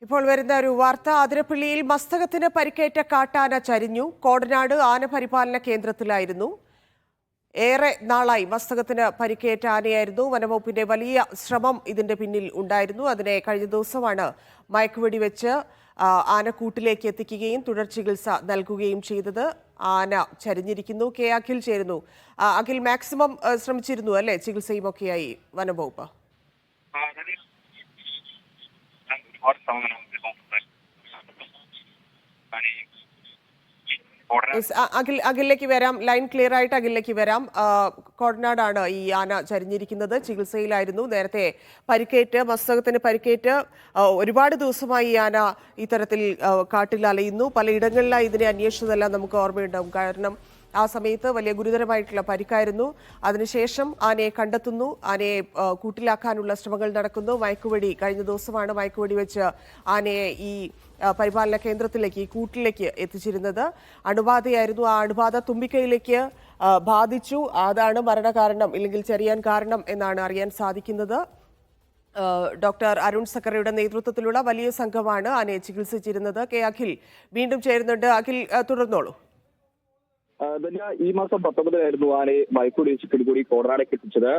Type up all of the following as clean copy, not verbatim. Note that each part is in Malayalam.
ഇപ്പോൾ വരുന്ന ഒരു വാർത്ത, അതിരപ്പള്ളിയിൽ മസ്തകത്തിന് പരിക്കേറ്റ കാട്ടാന ചരിഞ്ഞു. കോടനാട് ആന പരിപാലന കേന്ദ്രത്തിലായിരുന്നു. ഏറെ നാളായി മസ്തകത്തിന് പരിക്കേറ്റ ആനയായിരുന്നു. വനംവകുപ്പിന്റെ വലിയ ശ്രമം ഇതിന്റെ പിന്നിൽ ഉണ്ടായിരുന്നു. അതിനെ കഴിഞ്ഞ ദിവസമാണ് മയക്കുവെടി വെച്ച് ആനക്കൂട്ടിലേക്ക് എത്തിക്കുകയും തുടർ ചികിത്സ നൽകുകയും ചെയ്തത്. ആന ചരിഞ്ഞിരിക്കുന്നു. കെ അഖിൽ ചേരുന്നു. അഖിൽ, മാക്സിമം ശ്രമിച്ചിരുന്നു അല്ലേ ചികിത്സയും ഒക്കെയായി വനംവകുപ്പ്? അഖിലേക്ക് വരാം. ലൈൻ ക്ലിയർ ആയിട്ട് അഖിലേക്ക് വരാം. കോടനാടാണ് ഈ ആന ചരിഞ്ഞിരിക്കുന്നത്. ചികിത്സയിലായിരുന്നു. നേരത്തെ പരിക്കേറ്റ്, മസ്തകത്തിന് പരിക്കേറ്റ് ഒരുപാട് ദിവസമായി ഈ ആന ഇത്തരത്തിൽ കാട്ടിൽ അലയുന്നു. പലയിടങ്ങളിലായി ഇതിനെ അന്വേഷിച്ചതെല്ലാം നമുക്ക് ഓർമ്മയുണ്ടാവും. കാരണം ആ സമയത്ത് വലിയ ഗുരുതരമായിട്ടുള്ള പരിക്കായിരുന്നു. അതിനുശേഷം ആനയെ കണ്ടെത്തുന്നു. ആനയെ കൂട്ടിലാക്കാനുള്ള ശ്രമങ്ങൾ നടക്കുന്നു. മയക്കുവെടി കഴിഞ്ഞ ദിവസമാണ് മയക്കുവെടി വെച്ച് ആനയെ ഈ പരിപാലന കേന്ദ്രത്തിലേക്ക്, ഈ കൂട്ടിലേക്ക് എത്തിച്ചിരുന്നത്. അണുബാധയായിരുന്നു. ആ അണുബാധ തുമ്പിക്കൈയിലേക്ക് ബാധിച്ചു. അതാണ് മരണകാരണം, ഇല്ലെങ്കിൽ ചെറിയാൻ കാരണം എന്നാണ് അറിയാൻ സാധിക്കുന്നത്. ഡോക്ടർ അരുൺ സക്കറയുടെ നേതൃത്വത്തിലുള്ള വലിയ സംഘമാണ് ആനയെ ചികിത്സിച്ചിരുന്നത്. കെ അഖിൽ വീണ്ടും ചേരുന്നുണ്ട്. അഖിൽ, തുടർന്നോളൂ. ഈ മാസം 19 ആനയെ മയക്കുവെടി വെച്ച് പിടികൂടി കോടനാടേക്ക് എത്തിച്ചത്.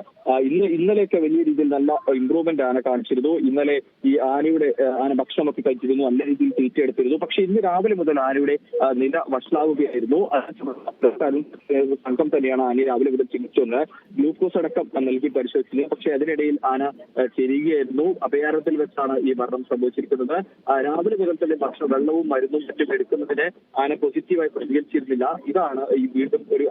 ഇന്നലെയൊക്കെ വലിയ രീതിയിൽ നല്ല ഇമ്പ്രൂവ്മെന്റ് ആന കാണിച്ചിരുന്നു. ഇന്നലെ ഈ ആന ഭക്ഷണമൊക്കെ കഴിച്ചിരുന്നു, നല്ല രീതിയിൽ തീറ്റയെടുത്തിരുന്നു. പക്ഷെ ഇന്ന് രാവിലെ മുതൽ ആനയുടെ നില വഷളാവുകയായിരുന്നു. സംഘം തന്നെയാണ് ആനയെ രാവിലെ മുതൽ ചികിത്സ ഗ്ലൂക്കോസ് അടക്കം നൽകി പരിശോധിച്ചത്. പക്ഷെ അതിനിടയിൽ ആന ചെരിയുകയായിരുന്നു. അഭയാരണ്യത്തിൽ വെച്ചാണ് ഈ മരണം സംഭവിച്ചിരിക്കുന്നത്. രാവിലെ മുതൽ തന്നെ വെള്ളവും മരുന്നും മറ്റും എടുക്കുന്നതിന് ആന പോസിറ്റീവായി പ്രതികരിച്ചിരുന്നില്ല. ഇതാണ് ഈ വീണ്ടും ഒരു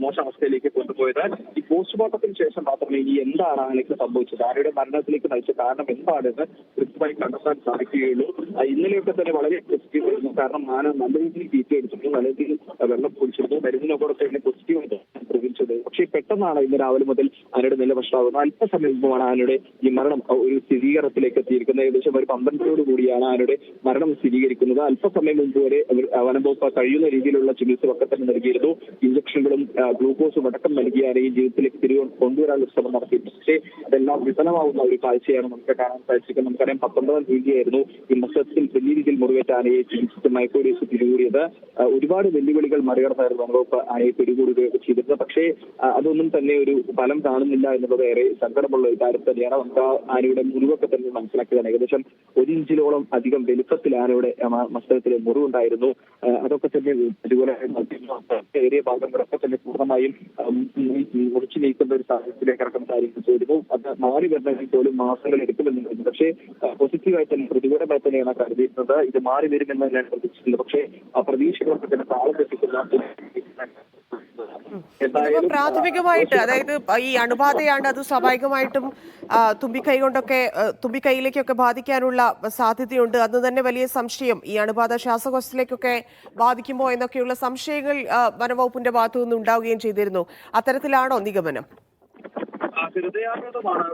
മോശം അവസ്ഥയിലേക്ക് കൊണ്ടുപോയത്. ഈ പോസ്റ്റ്മോർട്ടത്തിന് ശേഷം മാത്രമേ ഇനി എന്താണ് ആനയ്ക്ക് സംഭവിച്ചത്, ആനയുടെ മരണത്തിലേക്ക് നയിച്ച കാരണം എന്താണെന്ന് കൃത്യമായി കണ്ടെത്താൻ സാധിക്കുകയുള്ളൂ. ഇന്നലെയൊക്കെ തന്നെ വളരെ പോസിറ്റീവ് ആയിരുന്നു. കാരണം ആന നല്ല രീതിയിൽ തീറ്റ എടുത്തിരുന്നു, നല്ല രീതിയിൽ വെള്ളം കുടിച്ചിരുന്നു, മരുന്നിനൊക്കെ തന്നെ പോസിറ്റീവായിട്ട് പ്രതികരിച്ചത്. പക്ഷേ പെട്ടെന്നാണ് ഇന്ന് രാവിലെ മുതൽ ആനയുടെ നില വഷളാകുന്നത്. അല്പസമയം മുമ്പാണ് ആനയുടെ ഈ മരണം ഒരു സ്ഥിരീകരണത്തിലേക്ക് എത്തിയിരിക്കുന്നത്. ഏകദേശം ഒരു 12 കൂടിയാണ് ആനയുടെ മരണം സ്ഥിരീകരിക്കുന്നത്. അല്പസമയം മുമ്പ് വരെ വനംവകുപ്പ് കഴിയുന്ന രീതിയിലുള്ള ചികിത്സയൊക്കെ തന്നെ നൽകിയിരുന്നു. ഇഞ്ചക്ഷനുകളും ഗ്ലൂക്കോസും അടക്കം നൽകിയാണ് ഈ ജീവിതത്തിലേക്ക് തിരികെ കൊണ്ടുവരാനുള്ള ശ്രമം നടത്തിയത്. പക്ഷേ അതെല്ലാം വിഫലമാവുന്ന ഒരു കാഴ്ചയാണ് നമുക്ക് കാണാൻ സാധിച്ചിരിക്കുന്നത്. നമുക്കറിയാം 19 തീയതിയായിരുന്നു ഈ മസ്തകത്തിൽ വലിയ രീതിയിൽ മുറിവേറ്റ ആനയെ ചികിത്സിച്ച് മയക്കുവെടി വെച്ച് പിടികൂടിയത്. ഒരുപാട് വെല്ലുവിളികൾ മറികടന്നായിരുന്നു വനംവകുപ്പ് ആനയെ പിടികൂടുകയൊക്കെ ചെയ്തിരുന്നത്. പക്ഷേ അതൊന്നും തന്നെ ഒരു ഫലം കാണുന്നില്ല എന്നുള്ളത് ഏറെ സങ്കടമുള്ള ഒരു കാര്യം തന്നെയാണ്. നമുക്ക് ആ ആനയുടെ മുറിവൊക്കെ തന്നെ മനസ്സിലാക്കിയതാണ്. ഏകദേശം 1 ഇഞ്ചിലോളം അധികം വലുപ്പത്തിൽ ആനയുടെ മസ്തകത്തിൽ മുറിവുണ്ടായിരുന്നു. അതൊക്കെ തന്നെ അതുപോലെ ഏറിയ ഭാഗങ്ങളൊക്കെ തന്നെ പൂർണ്ണമായും മുറിച്ചു നീക്കുന്ന ഒരു സാഹചര്യത്തിലേക്ക് ഇറക്കുന്ന കാര്യങ്ങൾ ചെയ്തിരുന്നു. അത് മാറി വരണമെങ്കിൽ പോലും മാസങ്ങൾ എടുക്കുമെന്നുണ്ട്. പക്ഷേ പോസിറ്റീവായി തന്നെ പ്രതികൂലമായി തന്നെയാണ് കരുതിയിരുന്നത്. ഇത് മാറി വരുമെന്ന് തന്നെയാണ് പ്രതീക്ഷിക്കുന്നത്. പക്ഷേ ആ പ്രതീക്ഷകളൊക്കെ തന്നെ താളം തെറ്റിക്കുന്ന പ്രാഥമികമായിട്ട്, അതായത് ഈ അണുബാധയാണ്, അത് സ്വാഭാവികമായിട്ടും തുമ്പിക്കൈയിലേക്കൊക്കെ ബാധിക്കാനുള്ള സാധ്യതയുണ്ട്. അന്ന് തന്നെ വലിയ സംശയം, ഈ അണുബാധ ശ്വാസകോശത്തിലേക്കൊക്കെ ബാധിക്കുമോ എന്നൊക്കെയുള്ള സംശയങ്ങൾ വനംവകുപ്പിന്റെ ഭാഗത്തു നിന്ന് ഉണ്ടാവുകയും ചെയ്തിരുന്നു. അത്തരത്തിലാണോ നിഗമനം? ഹൃദയാഘാതമാണ്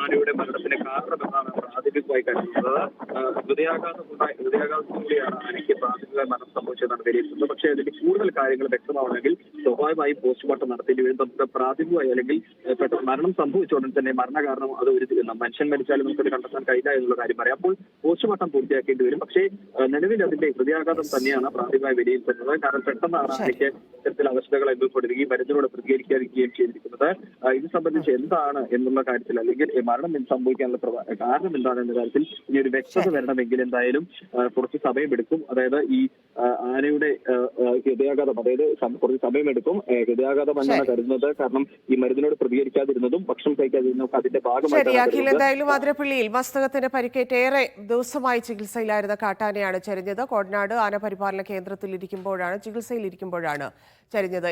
ആനയുടെ മരണത്തിന് കാരണമെന്നാണ് പ്രാഥമികമായി കരുതുന്നത്. ഹൃദയാഘാതത്തിലൂടെയാണ് ആനയ്ക്ക് പ്രാഥമികമായി മരണം സംഭവിച്ചതെന്നാണ് വിലയിരുത്തുന്നത്. പക്ഷേ അതിന്റെ കൂടുതൽ കാര്യങ്ങൾ വ്യക്തമാവണമെങ്കിൽ സ്വാഭാവികമായും പോസ്റ്റ്മോർട്ടം നടത്തേണ്ടി വരും. നമുക്ക് പ്രാഥമികമായി അല്ലെങ്കിൽ പെട്ടെന്ന് മരണം സംഭവിച്ച ഉടൻ തന്നെ മരണകാരണം അത് ഒരു മനുഷ്യൻ മരിച്ചാലും നമുക്കത് കണ്ടെത്താൻ കഴിയില്ല എന്നുള്ള കാര്യം പറയാം. അപ്പോൾ പോസ്റ്റ്മോർട്ടം പൂർത്തിയാക്കേണ്ടി വരും. പക്ഷേ നിലവിൽ അതിന്റെ ഹൃദയാഘാതം തന്നെയാണ് പ്രാഥമികമായി വിലയിരുത്തുന്നത്. കാരണം പെട്ടെന്നാണ് ആനയ്ക്ക് ഇത്തരത്തിൽ അവസ്ഥകൾ അനുഭവപ്പെടുകയും മരുന്നിനോട് പ്രതികരിക്കാതിരിക്കുകയും ചെയ്തിരിക്കുന്നത്. ഇത് സംബന്ധിച്ച് എന്താണ് എന്നുള്ള കാര്യത്തിൽ, അല്ലെങ്കിൽ മരണം സംഭവിക്കാനുള്ള കാരണം എന്താണ് എന്ന കാര്യത്തിൽ ഇനി ഒരു വ്യക്തത വരണമെങ്കിൽ എന്തായാലും കുറച്ച് സമയമെടുക്കും. അതായത് ഈ ആനയുടെ ഹൃദയാഘാതം, അതായത് കുറച്ച് സമയമെടുക്കും. ഹൃദയാഘാതം എന്നാണ് കരുതുന്നത്. കാരണം ഈ മരുന്നിനോട് പ്രതികരിക്കാതിരുന്നതും ഭക്ഷണം കഴിക്കാതിരുന്നതും അതിന്റെ ഭാഗമായി. എന്തായാലും അതിരപ്പള്ളിയിൽ മസ്തകത്തിന് പരിക്കേറ്റ ഏറെ ദിവസമായി ചികിത്സയിലായിരുന്ന കാട്ടാനയാണ് ചരിഞ്ഞത്. കോടനാട് ആന പരിപാലന കേന്ദ്രത്തിൽ ചികിത്സയിലിരിക്കുമ്പോഴാണ് ചരിഞ്ഞത്.